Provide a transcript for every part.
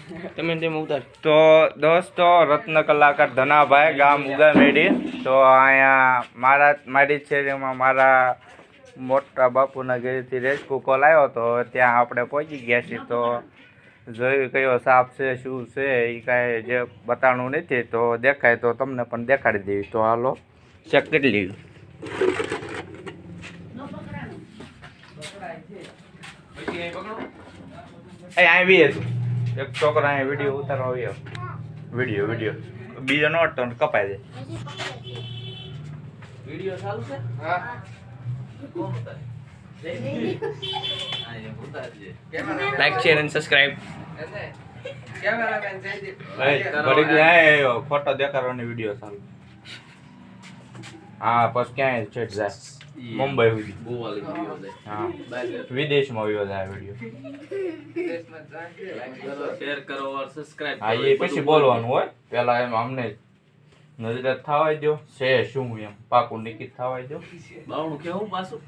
તમે તેમ ઉતાર. તો દોસ્તો રત્ન કલાકાર ધનાભાઈ ગામ ઉગામેડી. તો અહીંયા મારી શેરીમાં મારા મોટા બાપુના ઘરેથી રેસ્ક્યુ કોલ આવ્યો તો ત્યાં આપણે પહોંચી ગયા છીએ. તો જોયું કયો સાપ છે શું છે એ કાંઈ જે બતાવવાનું નથી. તો દેખાય તો તમને પણ દેખાડી દેવી. તો હાલો ચેક કરી લેવી. આવી હતું એક છોકરો અહીંયા વિડીયો ઉતારવા આવ્યો. વિડીયો બીજો નો તો કપાઈ દે. વિડિયો ચાલુ છે? હા. કોણ ઉતારે? લાઈક શેર અને સબસ્ક્રાઇબ. ફોટો દેખાડવાની વિડીયો ચાલુ. હા પછી ક્યાંય છેટ જાય મુંબઈ સુધી. ગોવાલી વિડિયો છે. હા વિદેશમાં આવ્યો જાય વિડીયો. લાઈક કરો, શેર કરો और સબસ્ક્રાઇબ હા એ પછી બોલવાનું હોય. પેલા એમ અમને નજર થવા દો છે શું એમ પાકું નિકિત થવા દો. બાવણું કેવું પાછું?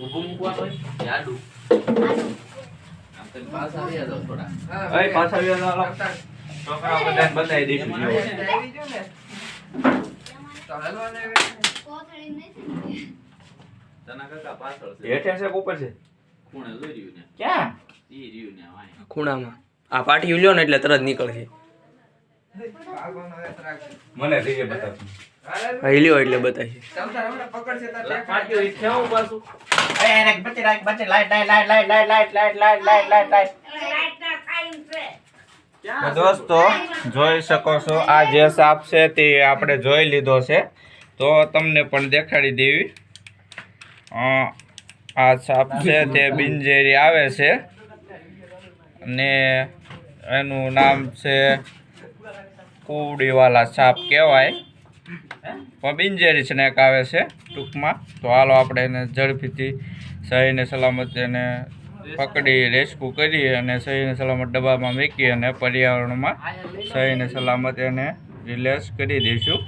ઊભું મૂકવાનું હોય જાડું. આમ તો પાછા આવ્યા જાવ થોડા. અય પાછા આવ્યો ચાલો. છોકરા બધાને બતાવી દઈશું જેવો. તના કાકા પાછળ છે. હેઠે છે કે ઉપર છે? ખૂણે જોઈ રહ્યું ને. ક્યાં? ઈ રહ્યું ને વાય. ખૂણામાં આ પાટી લ્યો ને એટલે તરત નીકળશે. મને રીજે બતાવ. હિલ્યો એટલે બતાવશે. પાટીઓ ઈ કેવું પાછું? દોસ્તો જોઈ શકો છો આ જે સાપ છે તે આપણે જોઈ લીધો છે. તો તમને પણ દેખાડી દેવી. આ સાપ છે તે બિનઝેરી આવે છે અને એનું નામ છે કુડીવાલા સાપ કહેવાય. પણ બિનઝેરી સ્નેક આવે છે ટૂંકમાં. તો હાલો આપણે એને ઝડપીથી સહીને સલામત એને પકડી રેસ્ક્યુ કરી અને સહીને સલામત ડબ્બામાં મૂકી અને પર્યાવરણમાં સહીને સલામત એને રિલીઝ કરી દઈશું.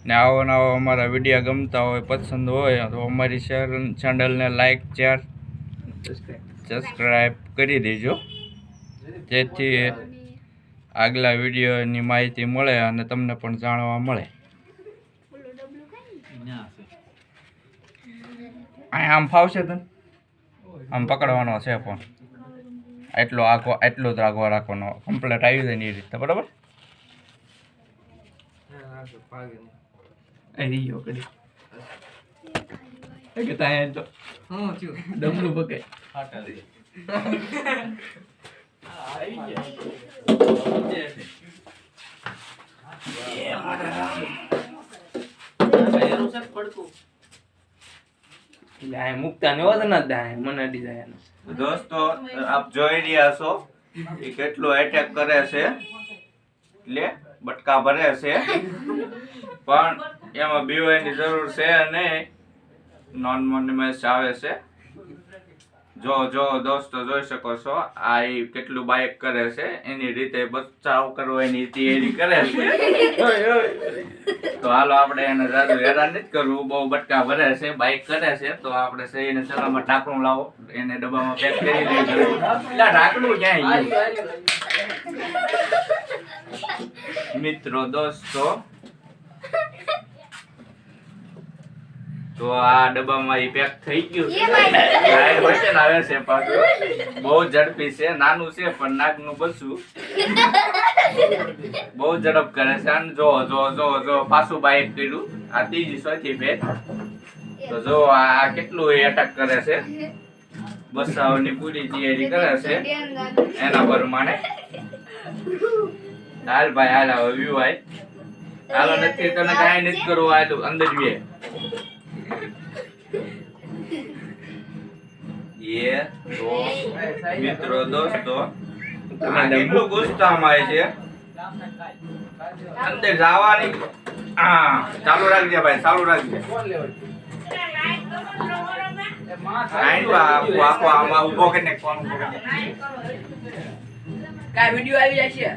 ને આવો નવો અમારા વિડીયો ગમતા હોય પસંદ હોય તો અમારી ચેનલને લાઈક શેર સબસ્ક્રાઈબ કરી દેજો જેથી આગલા વિડીયોની માહિતી મળે અને તમને પણ જાણવા મળે. આમ ફાવશે તને? આમ પકડવાનો છે પણ એટલો જ આગો રાખવાનો કમ્પ્લીટ આવી જાય ને એ રીતે બરાબર. રિયો કરી કે તાય તો હું છું ડમલું પકે ફાટા દે. મુકતા ને હોત ને દાય મને અડી જાય. દોસ્તો આપ જોઈ રહ્યા છો એ કેટલું એટેક કરે છે. એટલે બટકા ભરે છે પણ એમાં બીવાની જરૂર છે અને નોન મોનિમસ આવે છે. જો દોસ્તો જોઈ શકો છો આ કેટલું બાઇક કરે છે. એની રીતે બચાવ કરવો એની તૈયારી કરે છે. તો હાલો આપણે એને જાજુ હેરાન નથી કરવું. બહુ બટકા ભરે છે બાઇક કરે છે. તો આપણે સહીને સલામત ઢાંકણું લાવો એને ડબ્બામાં પેક કરી દઈએ. ઢાંકણું ક્યાંય મિત્રો દોસ્તો તો આ ડબ્બામાં ઈ પેક થઈ ગયું છે. વચન આવે છે પાછું બહુ ઝડપી છે. નાનું છે પણ નાકનું બસું બહુ ઝડપ કરે છે. અને જો પાછું બાઇક કર્યું. આ ત્રીજી ચોથી પેક. તો જો આ કેટલું એટેક કરે છે. બસાવની પૂરી તૈયારી કરે છે એના પ્રમાણે. હાલ ભાઈ હાલ હવે વ્યૂ આય હાલો નથી તને કાંઈ નથી કરવું. આ અંદર વ્યૂ તો મિત્રો દોસ્તો કેટલું ગુસ્સામાં છે. અંદર જવાની ચાલુ રાખજે ભાઈ ચાલુ રાખજે. આખો આમાં ઉભો કરીને ફોન ઉભો કરીને કાઈ વિડિયો આવી જાય છે.